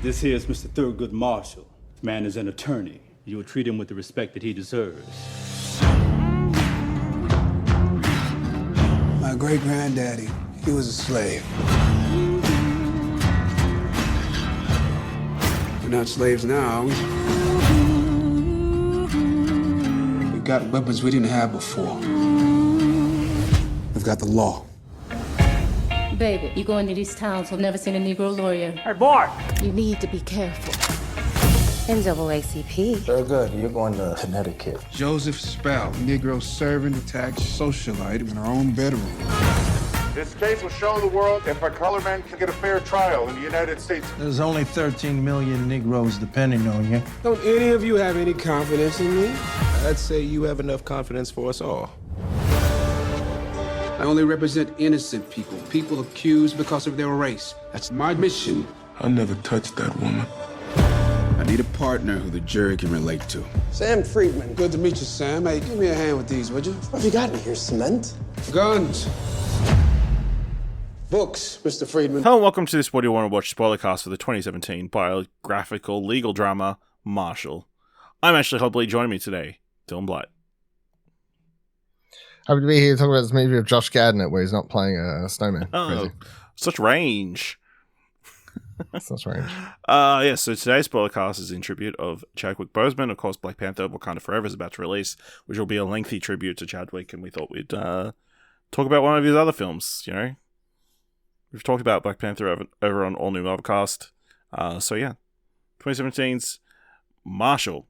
This here is Mr. Thurgood Marshall. Man is an attorney. You will treat him with the respect that he deserves. My great-granddaddy, he was a slave. We're not slaves now, are we? We've got weapons we didn't have before. We've got the law. Baby, you go into these towns who've never seen a Negro lawyer. Hey, boy! You need to be careful. NAACP. Very good. You're going to Connecticut. Joseph Spell, Negro servant, attached socialite in our own bedroom. This case will show the world if a colored man can get a fair trial in the United States. There's only 13 million Negroes depending on you. Don't any of you have any confidence in me? I'd say you have enough confidence for us all. I only represent innocent people, people accused because of their race. That's my mission. I never touched that woman. I need a partner who the jury can relate to. Sam Friedman. Good to meet you, Sam. Hey, give me a hand with these, would you? What have you got in here, cement? Guns. Books, Mr. Friedman. Hello and welcome to this What Do You Want to Watch Spoilercast for the 2017 biographical legal drama, Marshall. I'm Ashley Hudlin. Joining me today, Dylan Blight. Happy to be here to talk about this movie of Josh Gad in it where he's not playing a snowman. Oh, Crazy. such range. Such range. So today's Spoilercast is in tribute of Chadwick Boseman. Of course, Black Panther, Wakanda Forever is about to release, which will be a lengthy tribute to Chadwick, and we thought we'd talk about one of his other films, you know? We've talked about Black Panther over on All New Marvelcast. 2017's Marshall.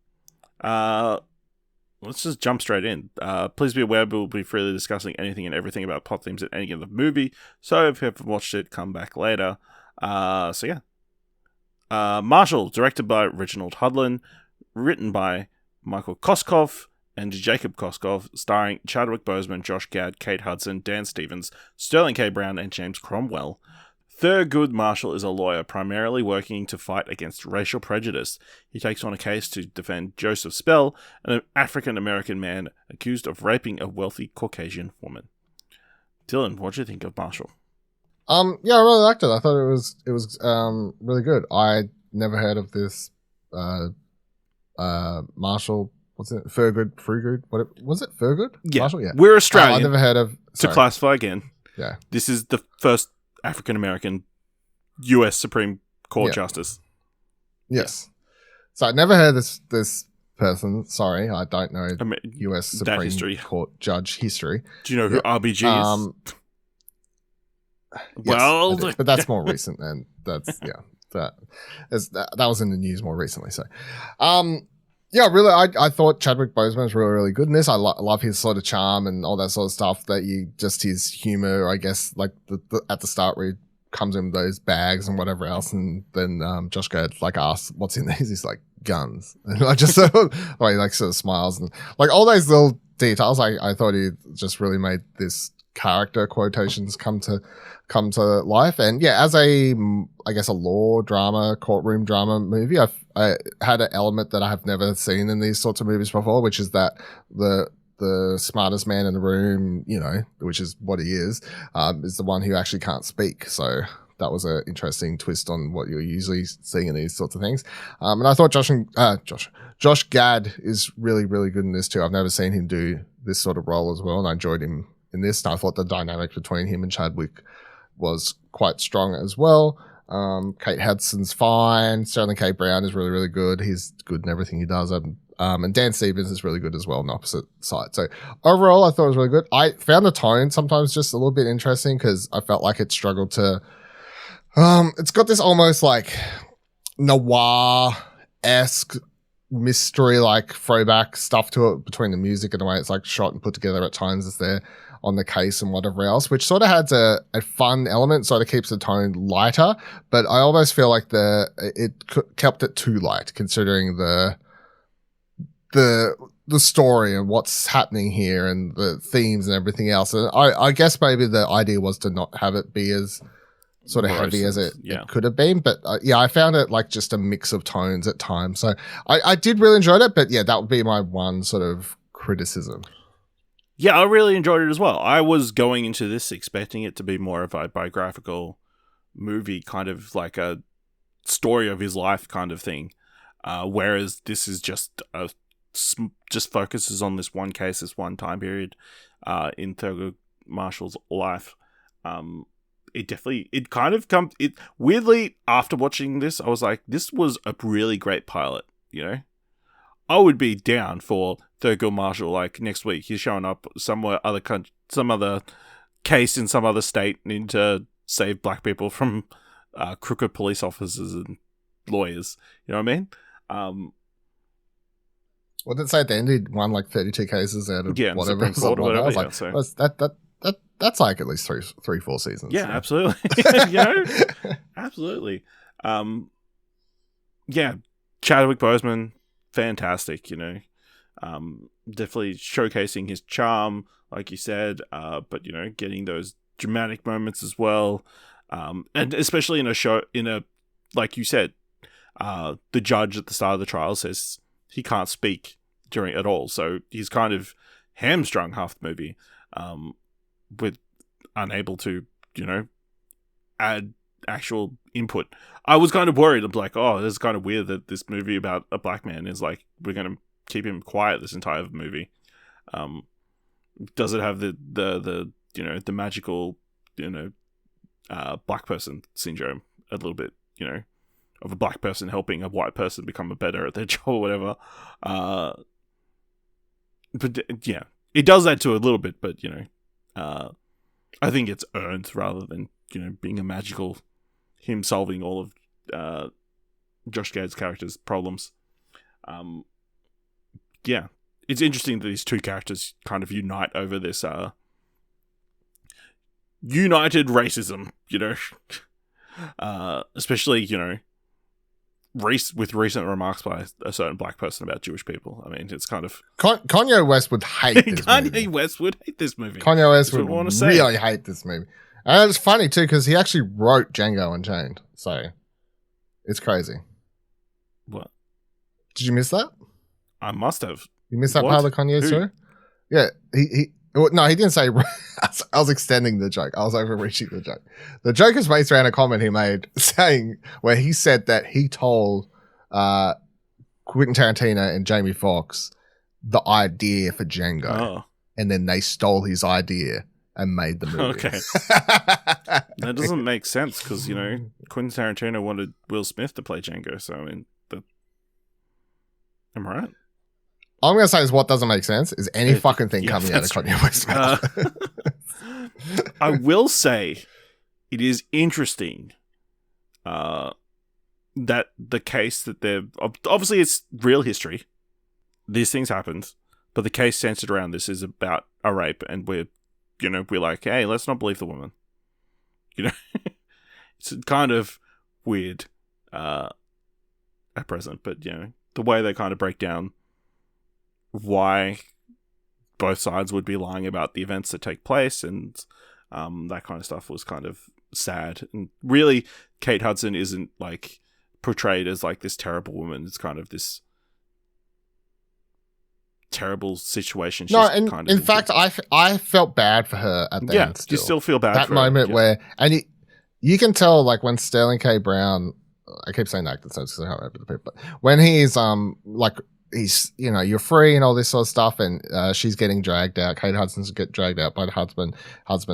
Let's just jump straight in. Please be aware we'll be freely discussing anything and everything about plot themes in any given movie, so if you haven't watched it, come back later. Marshall, directed by Reginald Hudlin, written by Michael Koskoff and Jacob Koskoff, starring Chadwick Boseman, Josh Gad, Kate Hudson, Dan Stevens, Sterling K. Brown, and James Cromwell. Thurgood Marshall is a lawyer primarily working to fight against racial prejudice. He takes on a case to defend Joseph Spell, an African-American man accused of raping a wealthy Caucasian woman. Dylan, what do you think of Marshall? I really liked it. I thought it was really good. I never heard of this Marshall. What's it? Thurgood. What was it? Thurgood? Yeah. Marshall? Yeah. We're Australian. I never heard of. To classify again. Yeah. This is the first African-American U.S. Supreme Court Justice. Yes. So I never heard this person. Sorry, I don't know U.S. Supreme Court judge history. Do you know who RBG is? Well, yes, but that's more recent, and that's that was in the news more recently. So, really, I thought Chadwick Boseman was really, really good in this. I love his sort of charm and all that sort of stuff. His humor, I guess, like at the start where he comes in with those bags and whatever else, and then Josh Gad asks what's in these. He's like, guns, and I just sort of smiles and like all those little details. I thought he just really made this character quotations come to life. And as a law drama, courtroom drama movie, I had an element that I have never seen in these sorts of movies before, which is that the smartest man in the room, which is what he is the one who actually can't speak. So that was an interesting twist on what you're usually seeing in these sorts of things. And I thought Josh Gad is really, really good in this too. I've never seen him do this sort of role as well, and I enjoyed him in this. And I thought the dynamic between him and Chadwick was quite strong as well. Kate Hudson's fine. Sterling K. Brown is really, really good. He's good in everything he does. And Dan Stevens is really good as well on the opposite side. So overall, I thought it was really good. I found the tone sometimes just a little bit interesting because I felt like it struggled to... it's got this almost like noir-esque mystery, like throwback stuff to it between the music and the way it's like shot and put together at times as they're on the case and whatever else, which sort of adds a fun element, sort of keeps the tone lighter. But I almost feel like it kept it too light considering the story and what's happening here and the themes and everything else. And I guess maybe the idea was to not have it be as sort of heavy as it could have been. But I found it like just a mix of tones at times. So I did really enjoy it. But that would be my one sort of criticism. Yeah, I really enjoyed it as well. I was going into this expecting it to be more of a biographical movie, kind of like a story of his life kind of thing. Whereas this is just focuses on this one case, this one time period in Thurgood Marshall's life. Weirdly, after watching this, I was like, this was a really great pilot, you know? I would be down for Thurgood Marshall, like, next week. He's showing up some other case in some other state needing to save black people from crooked police officers and lawyers. You know what I mean? What did it say at the end? He won like 32 cases out of whatever. That's like at least 3-4 seasons. Yeah, so. Absolutely. You know? Absolutely. Yeah, Chadwick Boseman, fantastic, you know. Definitely showcasing his charm, like you said, but, you know, getting those dramatic moments as well. And especially in a show, like you said, the judge at the start of the trial says he can't speak during at all. So he's kind of hamstrung half the movie, with unable to, you know, add actual input. I was kind of worried. I'm like, oh, this is kind of weird that this movie about a black man is like, we're going to keep him quiet this entire movie. Does it have the you know, the magical, you know, black person syndrome a little bit, you know, of a black person helping a white person become better at their job or whatever. But yeah, it does that to a little bit, but, you know, I think it's earned rather than, you know, being a magical, him solving all of Josh Gad's character's problems. Yeah, it's interesting that these two characters kind of unite over this united racism, you know, especially, you know, with recent remarks by a certain black person about Jewish people. I mean, it's kind of... Kanye West would hate this movie. Kanye West would hate this movie. Kanye West would really hate this movie. And it's funny, too, because he actually wrote Django Unchained. So, it's crazy. What? Did you miss that? I must have. You missed that part of the Kanye story? Yeah, no, he didn't say... I was extending the joke. I was overreaching the joke. The joke is based around a comment he made saying, where he said that he told Quentin Tarantino and Jamie Foxx the idea for Django. And then they stole his idea and made the movie. Okay. That doesn't make sense because, you know, Quentin Tarantino wanted Will Smith to play Django. So, I mean, am I right? All I'm going to say is what doesn't make sense is any fucking thing coming out of Kanye West's mouth. I will say it is interesting that the case that they're... Obviously, it's real history. These things happened. But the case centered around this is about a rape. And we're like, hey, let's not believe the woman. You know? It's kind of weird at present. But, you know, the way they kind of break down why both sides would be lying about the events that take place and that kind of stuff was kind of sad. And really, Kate Hudson isn't like portrayed as like this terrible woman. It's kind of this terrible situation. No, and in fact, I felt bad for her at the end. You still feel bad that for moment her. Where, and you can tell like when Sterling K. Brown, I keep saying that because I can't remember the people, but when he's like, he's, you know, you're free and all this sort of stuff, and she's getting dragged out. Kate Hudson's get dragged out by the husband.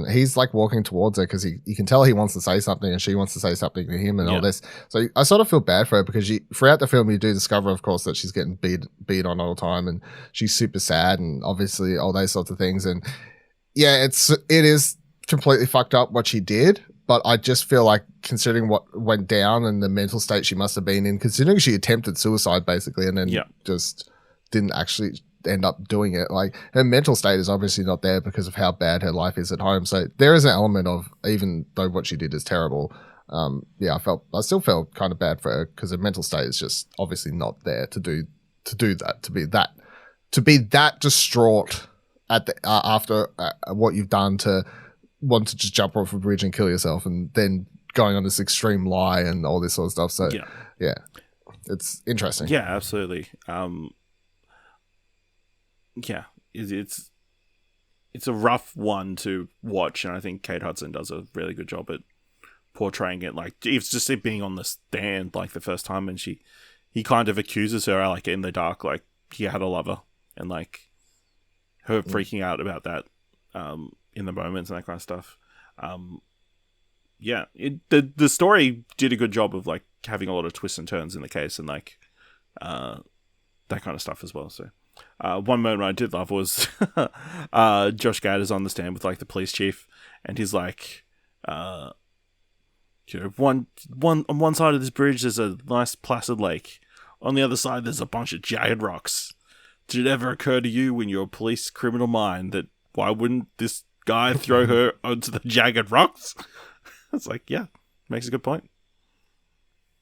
He's like walking towards her because you can tell he wants to say something and she wants to say something to him and all this. So I sort of feel bad for her because throughout the film you do discover, of course, that she's getting beat on all the time and she's super sad and obviously all those sorts of things. And yeah, it is completely fucked up what she did. But I just feel like, considering what went down and the mental state she must have been in, considering she attempted suicide basically and then just didn't actually end up doing it, like her mental state is obviously not there because of how bad her life is at home. So there is an element of, even though what she did is terrible, I still felt kind of bad for her because her mental state is just obviously not there to do that, to be that distraught at the after what you've done, to want to just jump off a bridge and kill yourself and then going on this extreme lie and all this sort of stuff. So yeah, it's interesting. Yeah, absolutely. It's a rough one to watch, and I think Kate Hudson does a really good job at portraying it. Like, it's just it being on the stand, like, the first time, and he kind of accuses her, like, in the dark, like, he had a lover, and, like, her freaking out about that in the moments and that kind of stuff. The story did a good job of, like, having a lot of twists and turns in the case, and, like, that kind of stuff as well, so... one moment I did love was Josh Gad is on the stand with like the police chief, and he's like, on one side of this bridge there's a nice placid lake, on the other side there's a bunch of jagged rocks. Did it ever occur to you in your police criminal mind that why wouldn't this guy throw her onto the jagged rocks? It's like, yeah, makes a good point.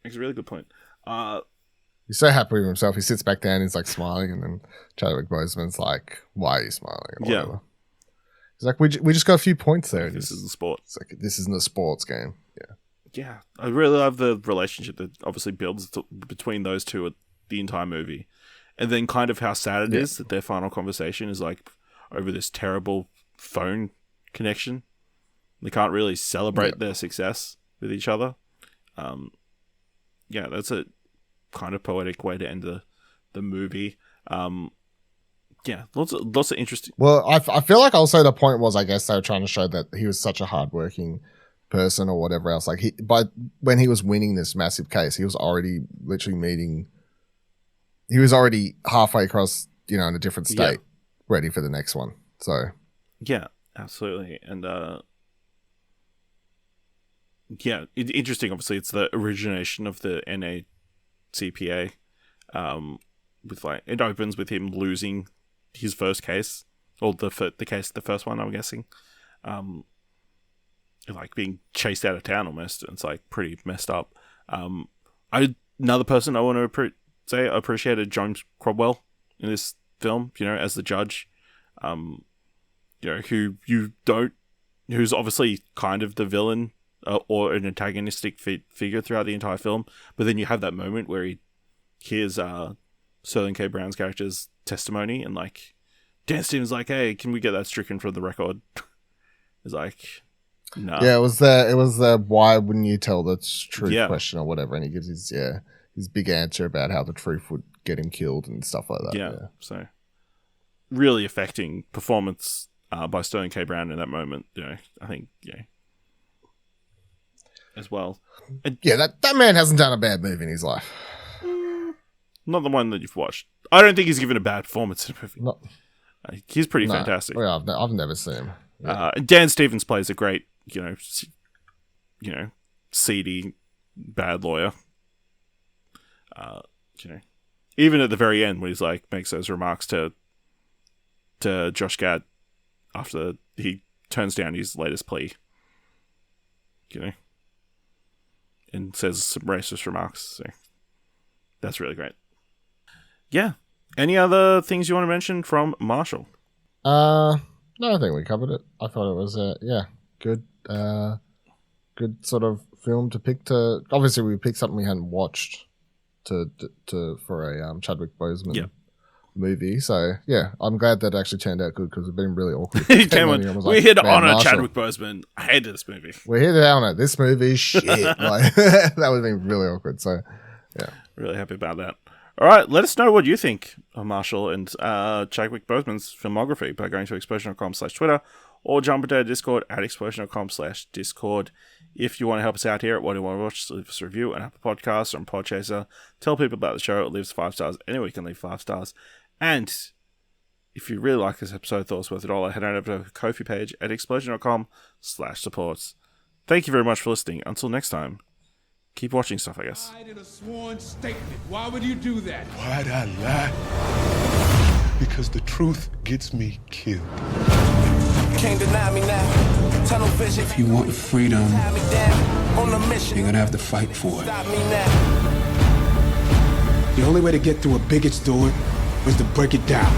Makes a really good point. He's so happy with himself. He sits back down. He's like smiling, and then Chadwick Boseman's like, "Why are you smiling?" Or whatever. Yeah. He's like, "We just got a few points there. This isn't sport. It's like this isn't a sports game." Yeah. Yeah, I really love the relationship that obviously builds between those two at the entire movie, and then kind of how sad it is that their final conversation is like over this terrible phone connection. They can't really celebrate their success with each other. That's a kind of poetic way to end the movie. Lots of interesting. Well, I feel like also the point was, I guess they were trying to show that he was such a hardworking person or whatever else. Like when he was winning this massive case, he was already literally he was already halfway across, in a different state, ready for the next one. So yeah, absolutely. And interesting. Obviously, it's the origination of the NACPA. With like it opens with him losing his first case, or the first one, I'm guessing. Like being chased out of town almost. It's like pretty messed up. Another person I want to say I appreciated James Cromwell in this film, as the judge, who's obviously kind of the villain or an antagonistic figure throughout the entire film, but then you have that moment where he hears Sterling K. Brown's character's testimony, and like Dan Stevens like, "Hey, can we get that stricken from the record?" It's like, no. Yeah, it was the why wouldn't you tell the truth question or whatever, and he gives his big answer about how the truth would get him killed and stuff like that. Yeah. So really affecting performance by Sterling K. Brown in that moment. I think as well. That man hasn't done a bad movie in his life. Not the one that you've watched. I don't think he's given a bad performance in a movie. He's pretty fantastic. Yeah, I've never seen him. Yeah. Dan Stevens plays a great, seedy bad lawyer. Even at the very end when he's like makes those remarks to Josh Gad after he turns down his latest plea, and says some racist remarks. So that's really great. Yeah. Any other things you want to mention from Marshall? No, I think we covered it. I thought it was good sort of film to pick to. Obviously, we picked something we hadn't watched for a Chadwick Boseman movie. So yeah, I'm glad that actually turned out good because it's been really awkward. We're here to honor Chadwick Boseman. I hated this movie. We're here to honor this movie. Shit, like that would have been really awkward. So yeah, really happy about that. All right, let us know what you think of Marshall and Chadwick Boseman's filmography by going to explosion.com/Twitter or jump into our Discord at explosion.com/Discord. If you want to help us out here at What Do You Want to Watch, leave us a review on Apple Podcasts or on Podchaser. Tell people about the show. It leaves 5 stars. Anywhere you can leave 5 stars. And if you really like this episode, thought it was worth it all, head on over to the Ko-fi page at explosion.com/supports. Thank you very much for listening. Until next time, keep watching stuff, I guess. In a sworn statement. Why would you do that? Why'd I lie? Because the truth gets me killed. Can't deny me now. Tunnel vision. If you want freedom, On a mission. you're gonna have to fight for it. Stop me now. The only way to get through a bigot's door is to break it down.